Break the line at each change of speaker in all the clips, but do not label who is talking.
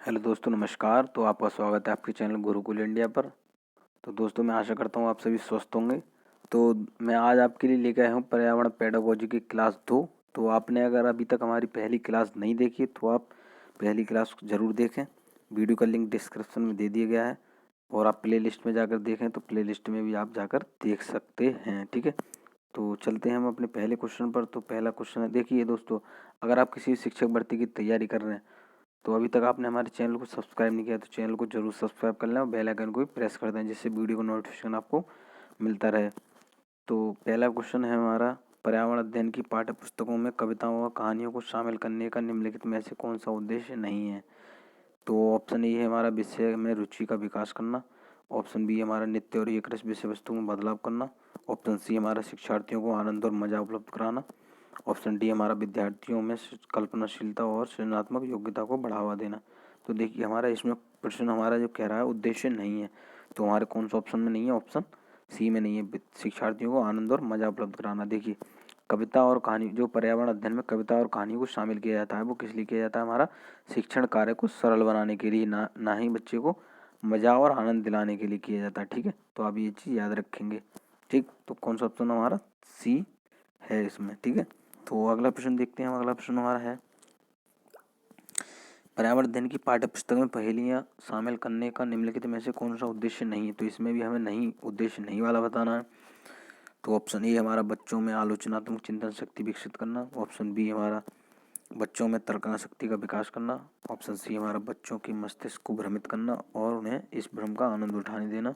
Hello दोस्तों, नमस्कार। तो आपका स्वागत है आपके चैनल गुरुकुल इंडिया पर। तो दोस्तों, मैं आशा करता हूँ आप सभी स्वस्थ होंगे। तो मैं आज आपके लिए लेकर आया हूँ पर्यावरण पेडागोजी की क्लास 2। तो आपने अगर अभी तक हमारी पहली क्लास नहीं देखी तो आप पहली क्लास ज़रूर देखें। वीडियो का लिंक डिस्क्रिप्शन में दे दिया गया है और आप प्ले लिस्ट में जाकर देखें तो प्ले लिस्ट में भी आप जाकर देख सकते हैं। ठीक है, तो चलते हैं हम अपने पहले क्वेश्चन पर। तो पहला क्वेश्चन है, देखिए दोस्तों, अगर आप किसी शिक्षक भर्ती की तैयारी कर रहे हैं तो अभी तक आपने हमारे चैनल को सब्सक्राइब नहीं किया तो चैनल को जरूर सब्सक्राइब कर लें और बेल आइकन को भी प्रेस कर दें जिससे वीडियो का नोटिफिकेशन आपको मिलता रहे। तो पहला क्वेश्चन है हमारा, पर्यावरण अध्ययन की पाठ्य पुस्तकों में कविताओं और कहानियों को शामिल करने का निम्नलिखित में से कौन सा उद्देश्य नहीं है। तो ऑप्शन ए है हमारा विषय में रुचि का विकास करना। ऑप्शन बी हमारा नित्य और एक रस विषय वस्तु में बदलाव करना। ऑप्शन सी हमारा शिक्षार्थियों को आनंद और मजा उपलब्ध कराना। ऑप्शन डी हमारा विद्यार्थियों में कल्पनाशीलता और सृजनात्मक योग्यता को बढ़ावा देना। तो देखिए हमारा इसमें प्रश्न हमारा जो कह रहा है उद्देश्य नहीं है, तो हमारे कौन सा ऑप्शन में नहीं है, ऑप्शन सी में नहीं है, शिक्षार्थियों को आनंद और मजा उपलब्ध कराना। देखिए कविता और कहानी, जो पर्यावरण अध्ययन में कविता और कहानी को शामिल किया जाता है वो किस लिए किया जाता है, हमारा शिक्षण कार्य को सरल बनाने के लिए, ना ही बच्चे को मजा और आनंद दिलाने के लिए किया जाता है। ठीक है, तो आप ये चीज़ याद रखेंगे। ठीक, तो कौन सा ऑप्शन हमारा सी है इसमें। ठीक है, तो अगला प्रश्न देखते हैं। अगला प्रश्न हमारा है, पर्यावरण अध्ययन की पाठ्य पुस्तक में पहेलियाँ शामिल करने का निम्नलिखित में से कौन सा उद्देश्य नहीं है। तो इसमें भी हमें नहीं, उद्देश्य नहीं वाला बताना है। तो ऑप्शन ए हमारा बच्चों में आलोचनात्मक चिंतन शक्ति विकसित करना। ऑप्शन बी हमारा बच्चों में तर्कना शक्ति का विकास करना। ऑप्शन सी हमारा बच्चों के मस्तिष्क को भ्रमित करना और उन्हें इस भ्रम का आनंद उठाने देना।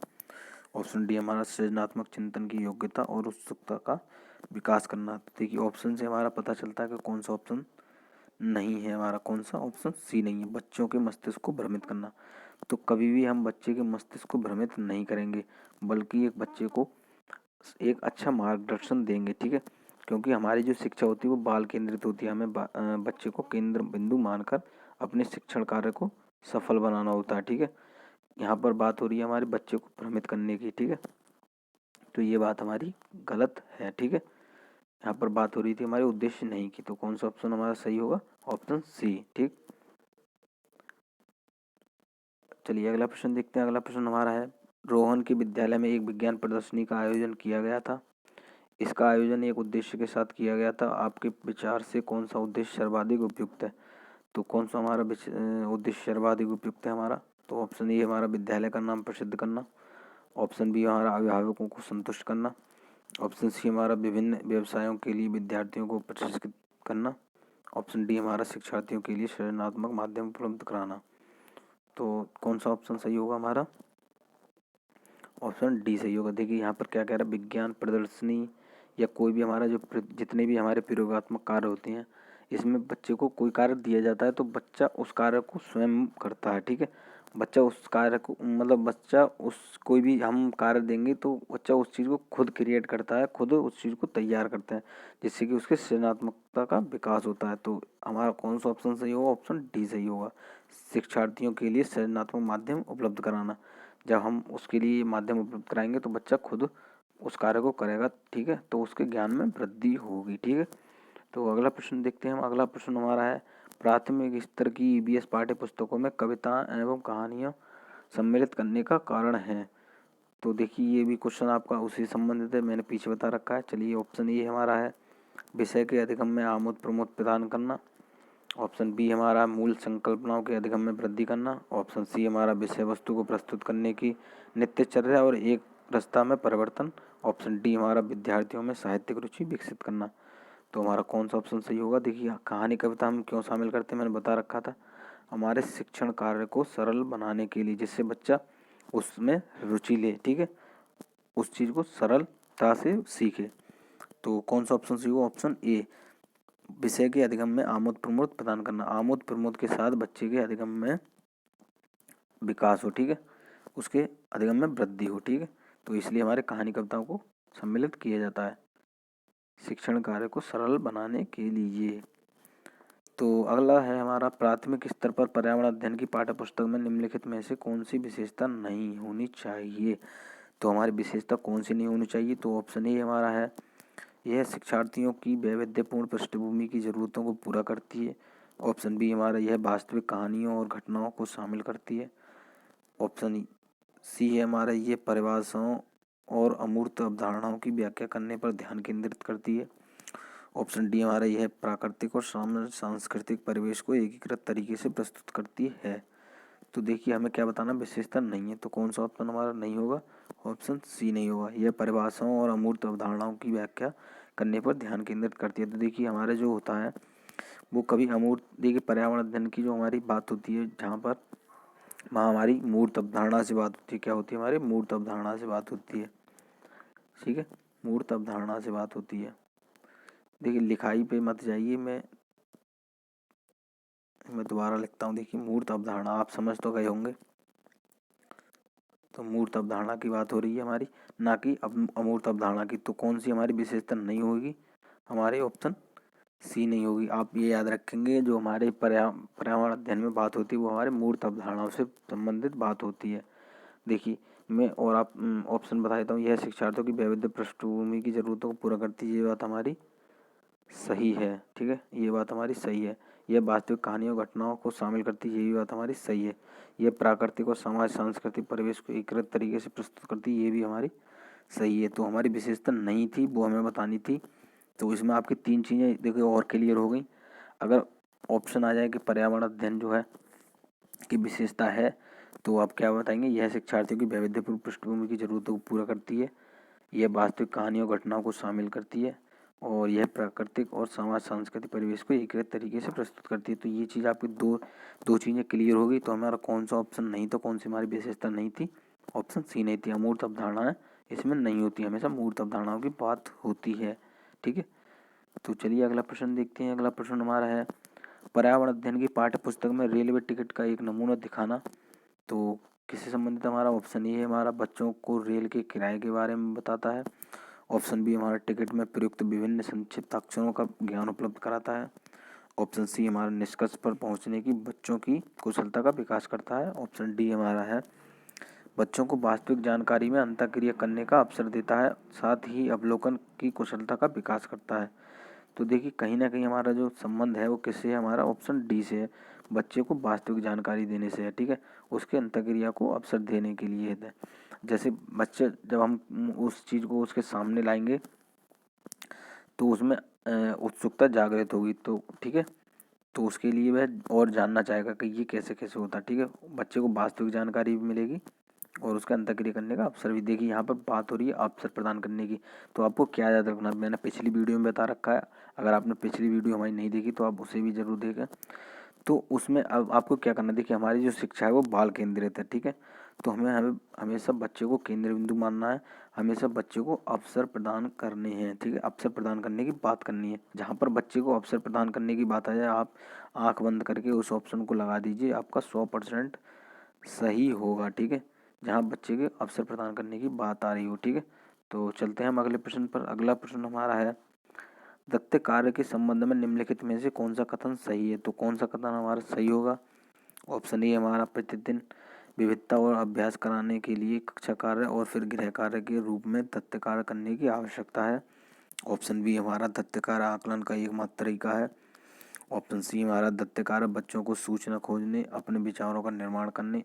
ऑप्शन डी हमारा सृजनात्मक चिंतन की योग्यता और उत्सुकता का विकास करना। तो देखिए ऑप्शन से हमारा पता चलता है कि कौन सा ऑप्शन नहीं है, हमारा कौन सा ऑप्शन सी नहीं है, बच्चों के मस्तिष्क को भ्रमित करना। तो कभी भी हम बच्चे के मस्तिष्क को भ्रमित नहीं करेंगे बल्कि एक बच्चे को एक अच्छा मार्गदर्शन देंगे। ठीक है, क्योंकि हमारी जो शिक्षा होती है वो बाल केंद्रित होती है, हमें बच्चे को केंद्र बिंदु मानकर अपने शिक्षण कार्य को सफल बनाना होता है। ठीक है, यहाँ पर बात हो रही है हमारे बच्चे को भ्रमित करने की। ठीक है, तो ये बात हमारी गलत है। ठीक है, यहाँ पर बात हो रही थी हमारे उद्देश्य नहीं की, तो कौन सा ऑप्शन हमारा सही होगा, ऑप्शन सी। ठीक, चलिए अगला प्रश्न देखते हैं। अगला प्रश्न हमारा है, रोहन के विद्यालय में एक विज्ञान प्रदर्शनी का आयोजन किया गया था। इसका आयोजन एक उद्देश्य के साथ किया गया था। आपके विचार से कौन सा उद्देश्य सर्वाधिक उपयुक्त है। तो कौन सा हमारा उद्देश्य सर्वाधिक उपयुक्त है हमारा। तो ऑप्शन ए हमारा विद्यालय का नाम प्रसिद्ध करना। ऑप्शन बी हमारा अभिभावकों को संतुष्ट करना। ऑप्शन सी हमारा विभिन्न व्यवसायों के लिए विद्यार्थियों को प्रशिक्षित करना। ऑप्शन डी हमारा शिक्षार्थियों के लिए सृजनात्मक माध्यम उपलब्ध कराना। तो कौन सा ऑप्शन सही होगा हमारा, ऑप्शन डी सही होगा। देखिए यहाँ पर क्या कह रहा है, विज्ञान प्रदर्शनी या कोई भी हमारा जो जितने भी हमारे प्रयोगात्मक कार्य होते हैं इसमें बच्चे को कोई कार्य दिया जाता है तो बच्चा उस कार्य को स्वयं करता है। ठीक है, बच्चा उस कार्य को, मतलब बच्चा उस कोई भी हम कार्य देंगे तो बच्चा उस चीज़ को खुद क्रिएट करता है, खुद उस चीज़ को तैयार करता है जिससे कि उसके सृजनात्मकता का विकास होता है। तो हमारा कौन सा ऑप्शन सही होगा, ऑप्शन डी सही होगा, शिक्षार्थियों के लिए सृजनात्मक माध्यम उपलब्ध कराना। जब हम उसके लिए माध्यम उपलब्ध कराएंगे तो बच्चा खुद उस कार्य को करेगा। ठीक है, तो उसके ज्ञान में वृद्धि होगी। ठीक है, तो अगला प्रश्न देखते हैं हम। अगला प्रश्न हमारा है, प्राथमिक स्तर की ईबीएस पाठ्य पुस्तकों में कविता एवं कहानियाँ सम्मिलित करने का कारण है। तो देखिए ये भी क्वेश्चन आपका उसी संबंधित है, मैंने पीछे बता रखा है। चलिए ऑप्शन ए हमारा है, विषय के अधिगम में आमोद प्रमोद प्रदान करना। ऑप्शन बी हमारा मूल संकल्पनाओं के अधिगम में वृद्धि करना। ऑप्शन सी हमारा विषय वस्तु को प्रस्तुत करने की नित्यचर्या और एक रस्ता में परिवर्तन। ऑप्शन डी हमारा विद्यार्थियों में साहित्यिक रुचि विकसित करना। तो हमारा कौन सा ऑप्शन सही होगा। देखिए कहानी कविता हम क्यों शामिल करते हैं, मैंने बता रखा था, हमारे शिक्षण कार्य को सरल बनाने के लिए, जिससे बच्चा उसमें रुचि ले। ठीक है, उस चीज़ को सरलता से सीखे। तो कौन सा ऑप्शन सही होगा, ऑप्शन ए, विषय के अधिगम में आमोद प्रमोद प्रदान करना, आमोद प्रमोद के साथ बच्चे के अधिगम में विकास हो। ठीक है, उसके अधिगम में वृद्धि हो। ठीक है, तो इसलिए हमारे कहानी कविताओं को सम्मिलित किया जाता है शिक्षण कार्य को सरल बनाने के लिए। तो अगला है हमारा, प्राथमिक स्तर पर पर्यावरण अध्ययन की पाठ्य पुस्तक में निम्नलिखित में से कौन सी विशेषता नहीं होनी चाहिए। तो हमारी विशेषता कौन सी नहीं होनी चाहिए। तो ऑप्शन ए हमारा है, यह शिक्षार्थियों की वैविध्यपूर्ण पृष्ठभूमि की ज़रूरतों को पूरा करती है। ऑप्शन बी हमारा यह वास्तविक कहानियों और घटनाओं को शामिल करती है। ऑप्शन सी है हमारा ये परिभाषाओं और अमूर्त अवधारणाओं की व्याख्या करने पर ध्यान केंद्रित करती है। ऑप्शन डी हमारा यह प्राकृतिक और सांस्कृतिक परिवेश को एकीकृत तरीके से प्रस्तुत करती है। तो देखिए हमें क्या बताना, विशेषता नहीं है, तो कौन सा ऑप्शन हमारा नहीं होगा, ऑप्शन सी नहीं होगा। यह परिभाषाओं और अमूर्त अवधारणाओं की व्याख्या करने पर ध्यान केंद्रित करती है। तो देखिए हमारे जो होता है वो कभी अमूर्त, देखिए पर्यावरण अध्ययन की जो हमारी बात होती है जहाँ पर वहाँ हमारी मूर्त अवधारणा से बात होती है। क्या होती है हमारी मूर्त अवधारणा से बात होती है, ठीक है, मूर्त अवधारणा से बात होती है। देखिए लिखाई पे मत जाइए, मैं दोबारा लिखता हूँ। देखिए मूर्त अवधारणा आप समझ तो गए होंगे, तो मूर्त अवधारणा की बात हो रही है हमारी, ना कि अमूर्त अवधारणा की। तो कौन सी हमारी विशेषता नहीं होगी, हमारे ऑप्शन सी नहीं होगी। आप ये याद रखेंगे जो हमारे पर्यावरण अध्ययन में बात होती है वो हमारे मूर्त अवधारणाओं से संबंधित बात होती है। देखिए मैं और आप ऑप्शन बता देता हूँ। यह शिक्षार्थियों की वैविध्य पृष्ठभूमि की जरूरतों को पूरा करती है, ये बात हमारी सही है, ठीक है, ये बात हमारी सही है। यह वास्तविक कहानियों घटनाओं को शामिल करती है, ये भी बात हमारी सही है। यह प्राकृतिक और समाज सांस्कृतिक परिवेश को एकीकृत तरीके से प्रस्तुत करती है, ये भी हमारी सही है। तो हमारी विशेषता नहीं थी, वो हमें बतानी थी। तो इसमें आपकी 3 चीज़ें देखिए और क्लियर हो गई। अगर ऑप्शन आ जाए कि पर्यावरण अध्ययन जो है की विशेषता है, तो आप क्या बताएंगे, यह शिक्षार्थियों की वैविध्यपूर्ण पृष्ठभूमि की जरूरतों को पूरा करती है, यह वास्तविक कहानियों घटनाओं को शामिल करती है, और यह प्राकृतिक और समाज सांस्कृतिक परिवेश को एकीकृत तरीके से प्रस्तुत करती है। तो ये चीज़ आपकी दो चीज़ें क्लियर हो गई। तो हमारा कौन सा ऑप्शन नहीं था, कौन सी हमारी विशेषता नहीं थी, ऑप्शन सी नहीं थी। अमूर्त अवधारणाएं इसमें नहीं होती, हमेशा मूर्त अवधारणाओं की बात होती है, ठीक है। तो चलिए अगला प्रश्न देखते हैं। अगला प्रश्न हमारा है, पर्यावरण अध्ययन की पाठ्य पुस्तक में रेलवे टिकट का एक नमूना दिखाना। तो किससे संबंधित हमारा ऑप्शन ए है हमारा बच्चों को रेल के किराए के बारे में बताता है। ऑप्शन बी हमारा टिकट में प्रयुक्त विभिन्न संक्षिप्त अक्षरों का ज्ञान उपलब्ध कराता है। ऑप्शन सी हमारा निष्कर्ष पर पहुंचने की बच्चों की कुशलता का विकास करता है। ऑप्शन डी हमारा है बच्चों को वास्तविक जानकारी में अंतःक्रिया करने का अवसर देता है, साथ ही अवलोकन की कुशलता का विकास करता है। तो देखिए कहीं ना कहीं हमारा जो संबंध है वो किससे है, हमारा ऑप्शन डी से है, बच्चे को वास्तविक जानकारी देने से है, ठीक है, उसके अंतःक्रिया को अवसर देने के लिए है। जैसे बच्चे जब हम उस चीज़ को उसके सामने लाएंगे तो उसमें उत्सुकता जागृत होगी, तो ठीक है, तो उसके लिए वह और जानना चाहेगा कि ये कैसे कैसे होता है, ठीक है, बच्चे को वास्तविक जानकारी भी मिलेगी और उसका अंतःक्रिया करने का अवसर भी। देखिए यहाँ पर बात हो रही है अवसर प्रदान करने की, तो आपको क्या याद रखना, मैंने पिछली वीडियो में बता रखा है, अगर आपने पिछली वीडियो हमारी नहीं देखी तो आप उसे भी जरूर देखें। तो उसमें अब आपको क्या करना है, देखिए हमारी जो शिक्षा है वो बाल केंद्रित है, ठीक है, तो हमें हमेशा बच्चे को केंद्र बिंदु मानना है, हमेशा बच्चे को अवसर प्रदान करने हैं, ठीक है, अवसर प्रदान करने की बात करनी है। जहाँ पर बच्चे को अवसर प्रदान करने की बात आ जाए आप आंख बंद करके उस ऑप्शन को लगा दीजिए, आपका 100% सही होगा, ठीक है, जहाँ बच्चे के अवसर प्रदान करने की बात आ रही हो, ठीक है। तो चलते हैं हम अगले प्रश्न पर। अगला प्रश्न हमारा है, दत्त कार्य के संबंध में निम्नलिखित में से कौन सा कथन सही है। तो कौन सा कथन हमारा सही होगा, ऑप्शन ए हमारा प्रतिदिन विविधता और अभ्यास कराने के लिए कक्षा कार्य और फिर गृह कार्य के रूप में दत्त कार्य करने की आवश्यकता है। ऑप्शन बी हमारा दत्त कार्य आकलन का एकमात्र तरीका है। ऑप्शन सी हमारा दत्त कार्य बच्चों को सूचना खोजने, अपने विचारों का निर्माण करने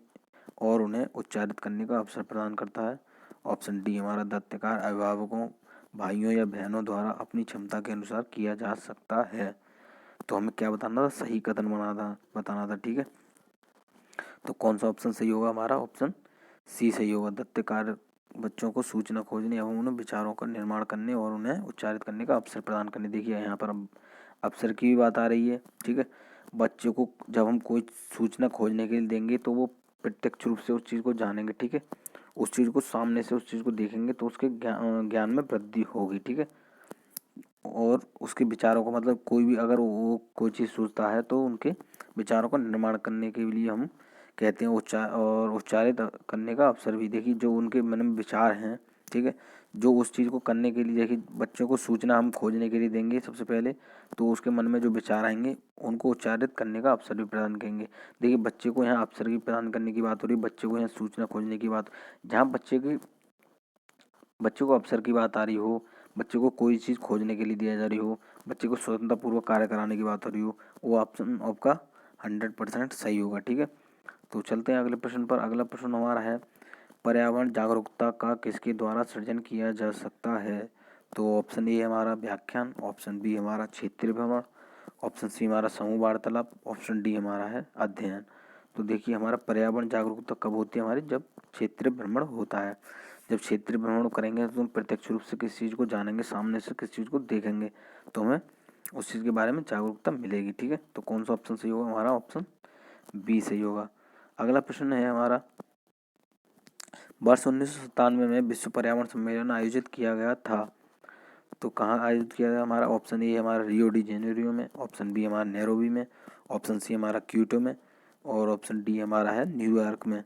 और उन्हें उच्चारित करने का अवसर प्रदान करता है। ऑप्शन डी हमारा दत्त कार्य अभिभावकों, भाइयों या बहनों द्वारा अपनी क्षमता के अनुसार किया जा सकता है। तो हमें क्या बताना था, सही कथन बताना था, ठीक है। तो कौन सा ऑप्शन सही होगा, हमारा ऑप्शन सी सही होगा, दत्त कार्य बच्चों को सूचना खोजने एवं उन्हें विचारों का निर्माण करने और उन्हें उच्चारित करने का अवसर प्रदान करने। देखिए यहाँ पर अब अवसर की भी बात आ रही है, ठीक है, बच्चे को जब हम कोई सूचना खोजने के लिए देंगे तो वो प्रत्यक्ष रूप से उस चीज़ को जानेंगे, ठीक है, उस चीज़ को सामने से उस चीज़ को देखेंगे तो उसके ज्ञान में वृद्धि होगी, ठीक है, और उसके विचारों को, मतलब कोई भी अगर वो कोई चीज़ सोचता है तो उनके विचारों का निर्माण करने के लिए हम कहते हैं उच्चारित करने का अवसर भी। देखिए जो उनके मन में विचार हैं, ठीक है, जो उस चीज़ को करने के लिए, देखिए बच्चों को सूचना हम खोजने के लिए देंगे सबसे पहले, तो उसके मन में जो विचार आएंगे उनको उच्चारित करने का अवसर भी प्रदान करेंगे। देखिए बच्चे को यहाँ अवसर भी प्रदान करने की बात हो रही है, बच्चे को यहाँ सूचना खोजने की बात, जहाँ बच्चे को अवसर की बात आ रही हो, बच्चे को कोई चीज़ खोजने के लिए दिया जा रही हो, बच्चे को स्वतंत्रतापूर्वक कार्य कराने की बात हो रही हो, वो ऑप्शन आपका 100% सही होगा। ठीक है, तो चलते हैं अगले प्रश्न पर। अगला प्रश्न हमारा है, पर्यावरण जागरूकता का किसके द्वारा सृजन किया जा सकता है? तो ऑप्शन ए हमारा व्याख्यान, ऑप्शन बी हमारा क्षेत्रीय भ्रमण, ऑप्शन सी हमारा समूह वार्तालाप, ऑप्शन डी हमारा है अध्ययन। तो देखिए हमारा पर्यावरण जागरूकता कब होती है हमारी, जब क्षेत्रीय भ्रमण होता है। जब क्षेत्रीय भ्रमण करेंगे तो हम प्रत्यक्ष रूप से किसी चीज़ को जानेंगे, सामने से किसी चीज़ को देखेंगे, तो हमें उस चीज़ के बारे में जागरूकता मिलेगी। ठीक है, तो कौन सा ऑप्शन सही होगा? हमारा ऑप्शन बी सही होगा। अगला प्रश्न है हमारा, वर्ष 1997 में विश्व पर्यावरण सम्मेलन आयोजित किया गया था, तो कहाँ आयोजित किया गया? हमारा ऑप्शन ए हमारा रियो डी जेनेरियो में, ऑप्शन बी हमारा नैरोबी में, ऑप्शन सी हमारा क्योटो में, और ऑप्शन डी हमारा है न्यूयॉर्क में।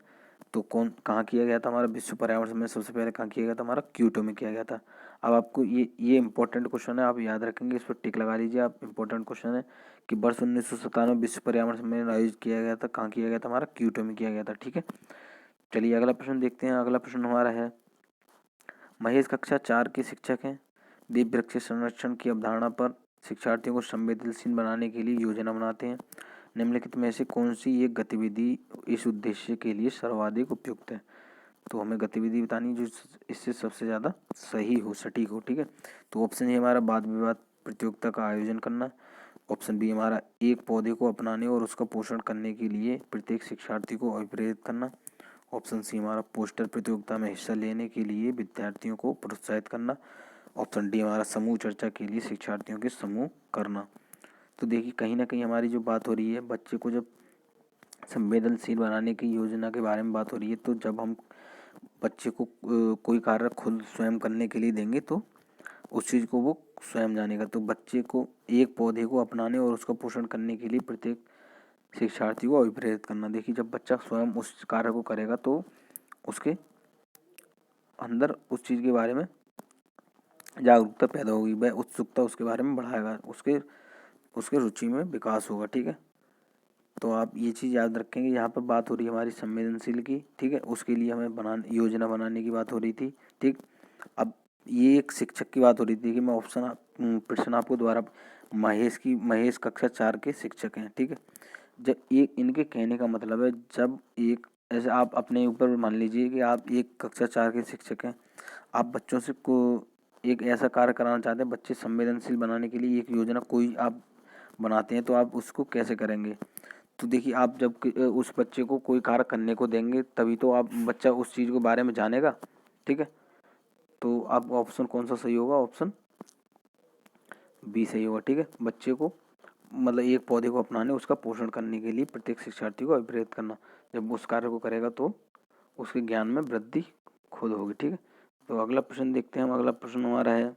तो कहाँ किया गया था हमारा विश्व पर्यावरण सम्मेलन? सबसे पहले कहाँ किया गया था? हमारा क्योटो में किया गया था। अब आपको ये इंपॉर्टेंट क्वेश्चन है, आप याद रखेंगे, इस पर टिक लगा लीजिए आप। इंपॉर्टेंट क्वेश्चन है कि वर्ष 1997 विश्व पर्यावरण सम्मेलन आयोजित किया गया था, कहाँ किया गया था? हमारा क्योटो में किया गया था। ठीक है, चलिए अगला प्रश्न देखते हैं। अगला प्रश्न हमारा है, महेश कक्षा 4 के शिक्षक हैं, वे वृक्ष संरक्षण की अवधारणा पर शिक्षार्थियों को संवेदनशील बनाने के लिए योजना बनाते हैं। निम्नलिखित में से कौन सी एक गतिविधि इस उद्देश्य के लिए सर्वाधिक उपयुक्त है? तो हमें गतिविधि बतानी जो इससे सबसे ज़्यादा सही हो, सटीक हो। ठीक है, तो ऑप्शन ए हमारा वाद विवाद प्रतियोगिता का आयोजन करना, ऑप्शन बी हमारा एक पौधे को अपनाने और उसका पोषण करने के लिए प्रत्येक शिक्षार्थी को अभिप्रेरित करना, ऑप्शन सी हमारा पोस्टर प्रतियोगिता में हिस्सा लेने के लिए विद्यार्थियों को प्रोत्साहित करना, ऑप्शन डी हमारा समूह चर्चा के लिए शिक्षार्थियों के समूह करना। तो देखिए कहीं ना कहीं हमारी जो बात हो रही है, बच्चे को जब संवेदनशील बनाने की योजना के बारे में बात हो रही है, तो जब हम बच्चे को कोई कार्य खुद स्वयं करने के लिए देंगे तो उस चीज़ को वो स्वयं जानेगा। तो बच्चे को एक पौधे को अपनाने और उसका पोषण करने के लिए प्रत्येक शिक्षार्थी को अभिप्रेरित करना। देखिए जब बच्चा स्वयं उस कार्य को करेगा तो उसके अंदर उस चीज़ के बारे में जागरूकता पैदा होगी, वह उत्सुकता उसके बारे में बढ़ाएगा, उसके रुचि में विकास होगा। ठीक है, तो आप ये चीज़ याद रखेंगे। यहाँ पर बात हो रही है हमारी संवेदनशील की। ठीक है, उसके लिए हमें योजना बनाने की बात हो रही थी। ठीक, अब ये एक शिक्षक की बात हो रही थी कि मैं प्रश्न आपको दोबारा, महेश कक्षा 4 के शिक्षक हैं। ठीक है, जब एक इनके कहने का मतलब है, जब एक ऐसे आप अपने ऊपर मान लीजिए कि आप एक कक्षा 4 के शिक्षक हैं, आप बच्चों से को एक ऐसा कार्य कराना चाहते हैं, बच्चे संवेदनशील बनाने के लिए एक योजना कोई आप बनाते हैं, तो आप उसको कैसे करेंगे? तो देखिए आप जब उस बच्चे को कोई कार्य करने को देंगे तभी तो आप बच्चा उस चीज़ के बारे में जानेगा। ठीक है, तो आप ऑप्शन कौन सा सही होगा? ऑप्शन बी सही होगा। ठीक है, बच्चे को मतलब एक पौधे को अपनाने उसका पोषण करने के लिए प्रत्येक शिक्षार्थी को अभिप्रेरित करना। जब उस कार्य को करेगा तो उसके ज्ञान में वृद्धि खुद होगी। ठीक है, तो अगला प्रश्न देखते हैं हम। अगला प्रश्न हमारा है,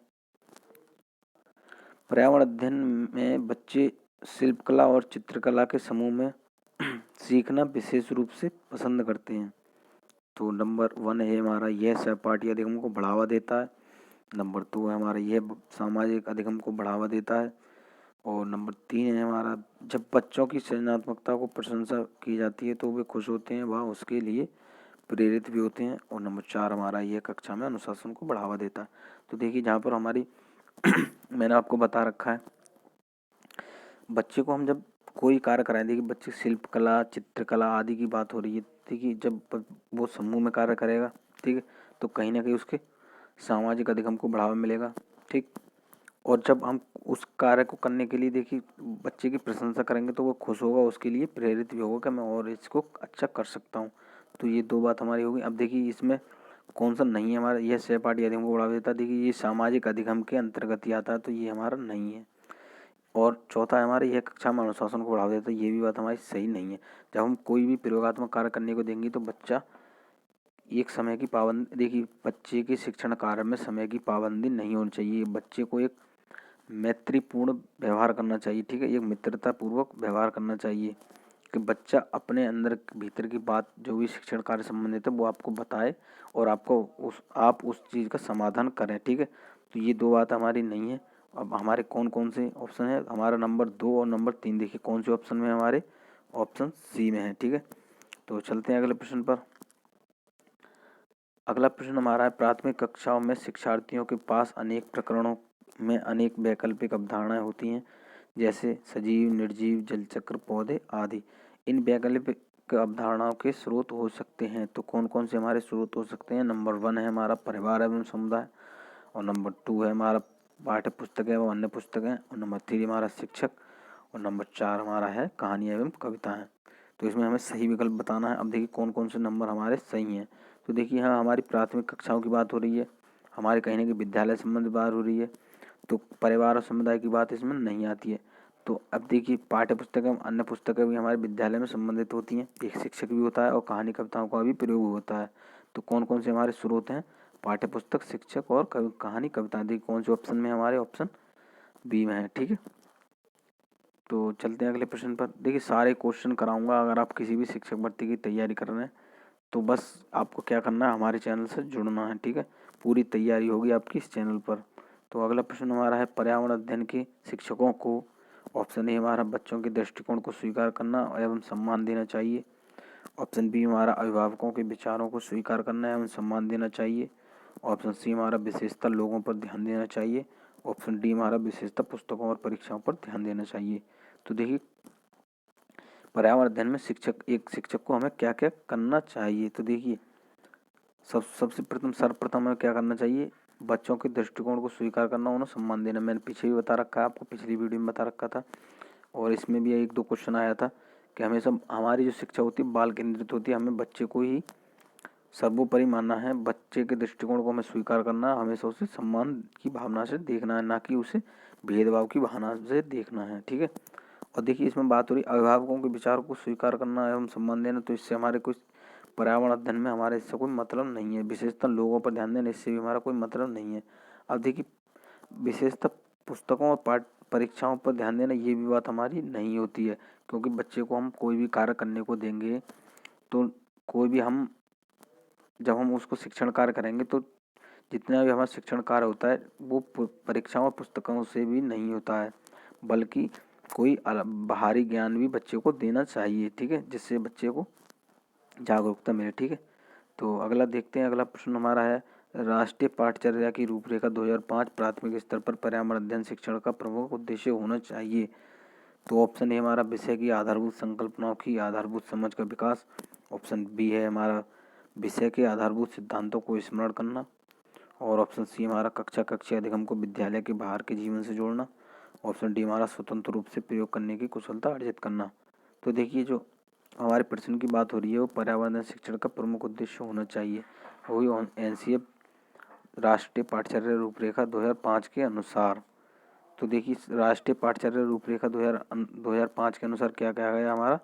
पर्यावरण अध्ययन में बच्चे शिल्पकला और चित्रकला के समूह में सीखना विशेष रूप से पसंद करते हैं। तो नंबर 1 है हमारा, यह सहपाठी अधिगम को बढ़ावा देता है। नंबर 2 है हमारा, यह सामाजिक अधिगम को बढ़ावा देता है। और नंबर 3 है हमारा, जब बच्चों की सृजनात्मकता को प्रशंसा की जाती है तो वे खुश होते हैं, वह उसके लिए प्रेरित भी होते हैं। और नंबर 4 हमारा, यह कक्षा में अनुशासन को बढ़ावा देता है। तो देखिए जहाँ पर हमारी मैंने आपको बता रखा है, बच्चे को हम जब कोई कार्य कराएं, देखिए बच्चे शिल्पकला चित्रकला आदि की बात हो रही है। देखिए जब वो समूह में कार्य करेगा, ठीक है, तो कहीं ना कहीं उसके सामाजिक अधिगम को बढ़ावा मिलेगा। ठीक, और जब हम उस कार्य को करने के लिए देखिए बच्चे की प्रशंसा करेंगे तो वो खुश होगा, उसके लिए प्रेरित भी होगा कि मैं और इसको अच्छा कर सकता हूँ। तो ये दो बात हमारी होगी। अब देखिए इसमें कौन सा नहीं है हमारा, यह सहपाठी अधिगम को बढ़ावा देता है, देखिए ये सामाजिक अधिगम के अंतर्गत ही आता है, तो ये हमारा नहीं है। और चौथा है हमारा, यह कक्षा में अनुशासन को बढ़ावा देता है, ये भी बात हमारी सही नहीं है। जब हम कोई भी प्रयोगात्मक कार्य करने को देंगे तो बच्चा एक समय की पाबंदी, देखिए बच्चे के शिक्षण कार्य में समय की पाबंदी नहीं होनी चाहिए। बच्चे को एक मैत्रीपूर्ण व्यवहार करना चाहिए। ठीक है, एक मित्रतापूर्वक व्यवहार करना चाहिए कि बच्चा अपने अंदर भीतर की बात जो भी शिक्षण कार्य संबंधित है वो आपको बताए और आप उस चीज़ का समाधान करें। ठीक है, तो ये दो बात हमारी नहीं है। अब हमारे कौन कौन से ऑप्शन है, हमारा नंबर 2 और नंबर 3 देखिए कौन से ऑप्शन में, हमारे ऑप्शन सी में है। ठीक है, तो चलते हैं अगले प्रश्न पर। अगला प्रश्न हमारा है, प्राथमिक कक्षाओं में शिक्षार्थियों के पास अनेक प्रकरणों में अनेक वैकल्पिक अवधारणाएं होती हैं, जैसे सजीव, निर्जीव, जलचक्र, पौधे आदि। इन वैकल्पिक अवधारणाओं के स्रोत हो सकते हैं। तो कौन कौन से हमारे स्रोत हो सकते हैं? नंबर 1 है हमारा परिवार एवं समुदाय, और नंबर 2 है हमारा पाठ्य पुस्तक एवं अन्य पुस्तकें, और नंबर 3 हमारा शिक्षक, और नंबर 4 हमारा है कहानियाँ एवं कविताएं। तो इसमें हमें सही विकल्प बताना है। अब देखिए कौन कौन से नंबर हमारे सही हैं। तो देखिए यहाँ हमारी प्राथमिक कक्षाओं की बात हो रही है, हमारे कहीं ना कहीं विद्यालय संबंधी बात हो रही है, तो परिवार और समुदाय की बात इसमें नहीं आती है। तो अब देखिए पाठ्य पुस्तक एवं अन्य पुस्तकें भी हमारे विद्यालय में संबंधित होती हैं, एक शिक्षक भी होता है और कहानी कविताओं का भी प्रयोग होता है। तो कौन कौन से हमारे स्रोत हैं? पाठ्य पुस्तक, शिक्षक और कहानी कविता। देखिए कौन से ऑप्शन में? हमारे ऑप्शन बी में है। ठीक है, तो चलते हैं अगले प्रश्न पर। देखिए सारे क्वेश्चन कराऊंगा, अगर आप किसी भी शिक्षक भर्ती की तैयारी कर रहे हैं तो बस आपको क्या करना है, हमारे चैनल से जुड़ना है। ठीक है, पूरी तैयारी होगी आपकी इस चैनल पर। तो अगला प्रश्न हमारा है, पर्यावरण अध्ययन के शिक्षकों को, ऑप्शन ए हमारा बच्चों के दृष्टिकोण को स्वीकार करना एवं सम्मान देना चाहिए, ऑप्शन बी हमारा अभिभावकों के विचारों को स्वीकार करना एवं सम्मान देना चाहिए, ऑप्शन सी हमारा विशेषता लोगों पर ध्यान देना चाहिए, ऑप्शन डी हमारा विशेषता पुस्तकों और परीक्षाओं पर ध्यान देना चाहिए। तो देखिए पर्यावरण अध्ययन में एक शिक्षक को हमें क्या क्या करना चाहिए। तो देखिए सबसे सर्वप्रथम हमें क्या करना चाहिए? बच्चों के दृष्टिकोण को स्वीकार करना, उन्हें सम्मान देना। मैंने पीछे भी बता रखा है आपको, पिछली वीडियो में बता रखा था, और इसमें भी 1-2 क्वेश्चन आया था कि हमेशा हमारी जो शिक्षा होती है बाल केंद्रित होती है, हमें बच्चे को ही सर्वोपरि मानना है, बच्चे के दृष्टिकोण को हमें स्वीकार करना है, हमेशा उसे सम्मान की भावना से देखना है, ना कि उसे भेदभाव की भावना से देखना है। ठीक है, और देखिए इसमें बात हो रही अभिभावकों के विचार को स्वीकार करना एवं सम्मान देना, तो इससे हमारे कुछ पर्यावरण अध्ययन में हमारे इससे कोई मतलब नहीं है। विशेषतः लोगों पर ध्यान देना, इससे भी हमारा कोई मतलब नहीं है। अब देखिए विशेषतः पुस्तकों और पाठ परीक्षाओं पर ध्यान देना, ये भी बात हमारी नहीं होती है, क्योंकि बच्चे को हम कोई भी कार्य करने को देंगे तो कोई भी हम जब हम उसको शिक्षण कार्य करेंगे तो जितना भी हमारा शिक्षण कार्य होता है वो परीक्षाओं और पुस्तकों से भी नहीं होता है, बल्कि कोई बाहरी ज्ञान भी बच्चे को देना चाहिए। ठीक है, जिससे बच्चे को जागरूकता मिले। ठीक है, तो अगला देखते हैं। अगला प्रश्न हमारा है, राष्ट्रीय पाठचर्या की रूपरेखा 2005 प्राथमिक स्तर पर पर्यावरण अध्ययन शिक्षण का प्रमुख उद्देश्य होना चाहिए। तो ऑप्शन ए हमारा विषय की आधारभूत संकल्पनाओं की आधारभूत समझ का विकास, ऑप्शन बी है हमारा विषय के आधारभूत सिद्धांतों को स्मरण करना, और ऑप्शन सी हमारा कक्षा अधिगम को विद्यालय के बाहर के जीवन से जोड़ना, ऑप्शन डी हमारा स्वतंत्र रूप से प्रयोग करने की कुशलता अर्जित करना। तो देखिए जो हमारे प्रश्न की बात हो रही है वो पर्यावरण शिक्षण का प्रमुख उद्देश्य होना चाहिए, वही एनसीएफ राष्ट्रीय पाठचर्या रूपरेखा 2005 के अनुसार। तो देखिए राष्ट्रीय पाठचर्या रूपरेखा 2005 के अनुसार क्या कहा गया हमारा,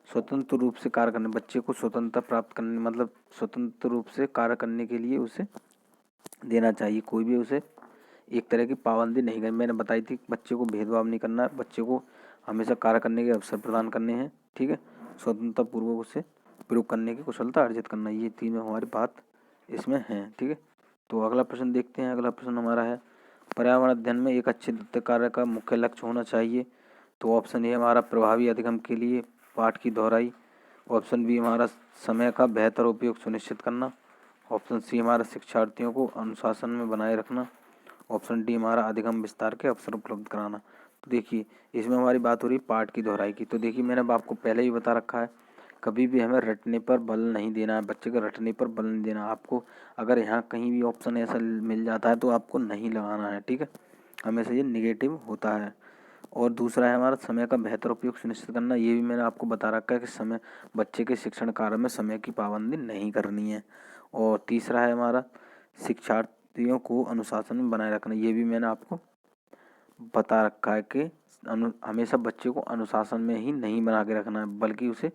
स्वतंत्र रूप से कार्य करने, बच्चे को स्वतंत्रता प्राप्त करने, मतलब स्वतंत्र रूप से कार्य करने के लिए उसे देना चाहिए, कोई भी उसे एक तरह की पाबंदी नहीं करनी। मैंने बताई थी बच्चे को भेदभाव नहीं करना, बच्चे को हमेशा कार्य करने के अवसर प्रदान करने हैं। ठीक है, स्वतंत्रता पूर्वक उसे प्रयोग करने की कुशलता अर्जित करना, ये तीनों हमारी बात इसमें है। ठीक है, तो अगला प्रश्न देखते हैं। अगला प्रश्न हमारा है, पर्यावरण अध्ययन में एक अच्छे दत्तक कार्य का मुख्य लक्ष्य होना चाहिए। तो ऑप्शन ए हमारा प्रभावी अधिगम के लिए पाठ की दोहराई, ऑप्शन बी हमारा समय का बेहतर उपयोग सुनिश्चित करना, ऑप्शन सी हमारा शिक्षार्थियों को अनुशासन में बनाए रखना, ऑप्शन डी हमारा अधिगम विस्तार के अवसर उपलब्ध कराना। तो देखिए इसमें हमारी बात हो रही है पाठ की दोहराई की। तो देखिए मैंने आपको पहले ही बता रखा है, कभी भी हमें रटने पर बल नहीं देना है, बच्चे को रटने पर बल नहीं देना। आपको अगर यहाँ कहीं भी ऑप्शन ऐसा मिल जाता है तो आपको नहीं लगाना है। ठीक है, हमेशा ये निगेटिव होता है। और दूसरा है हमारा समय का बेहतर उपयोग सुनिश्चित करना, ये भी मैंने आपको बता रखा है कि समय बच्चे के शिक्षण कार्य में समय की पाबंदी नहीं करनी है। और तीसरा है हमारा शिक्षार्थियों को अनुशासन में बनाए रखना, ये भी मैंने आपको बता रखा है कि हमेशा बच्चे को अनुशासन में ही नहीं बना के रखना है, बल्कि उसे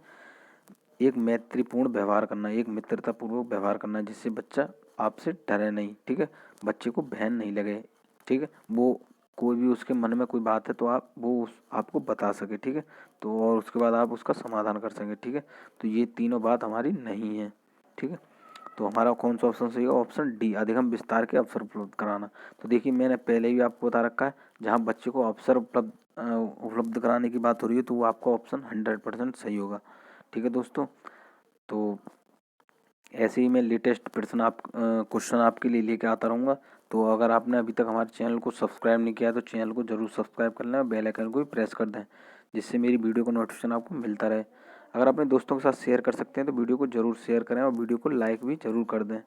एक मैत्रीपूर्ण व्यवहार करना है, एक मित्रतापूर्वक व्यवहार करना है, जिससे बच्चा आपसे डरे नहीं। ठीक है, बच्चे को भय नहीं लगे। ठीक है, वो कोई भी उसके मन में कोई बात है तो वो आपको बता सके। ठीक है, तो और उसके बाद आप उसका समाधान कर सकें। ठीक है, तो ये तीनों बात हमारी नहीं है। ठीक है, तो हमारा कौन सा ऑप्शन सही है? ऑप्शन डी अधिगम विस्तार के अवसर उपलब्ध कराना। तो देखिए मैंने पहले ही आपको बता रखा है, जहाँ बच्चे को अवसर उपलब्ध कराने की बात हो रही है तो वो आपका ऑप्शन 100% सही होगा। ठीक है दोस्तों, तो ऐसे ही मैं लेटेस्ट क्वेश्चन आपके लिए लेके आता रहूँगा। तो अगर आपने अभी तक हमारे चैनल को सब्सक्राइब नहीं किया तो चैनल को ज़रूर सब्सक्राइब कर लें और बेल आइकन को भी प्रेस कर दें, जिससे मेरी वीडियो का नोटिफिकेशन आपको मिलता रहे। अगर अपने दोस्तों के साथ शेयर कर सकते हैं तो वीडियो को ज़रूर शेयर करें और वीडियो को लाइक भी ज़रूर कर दें।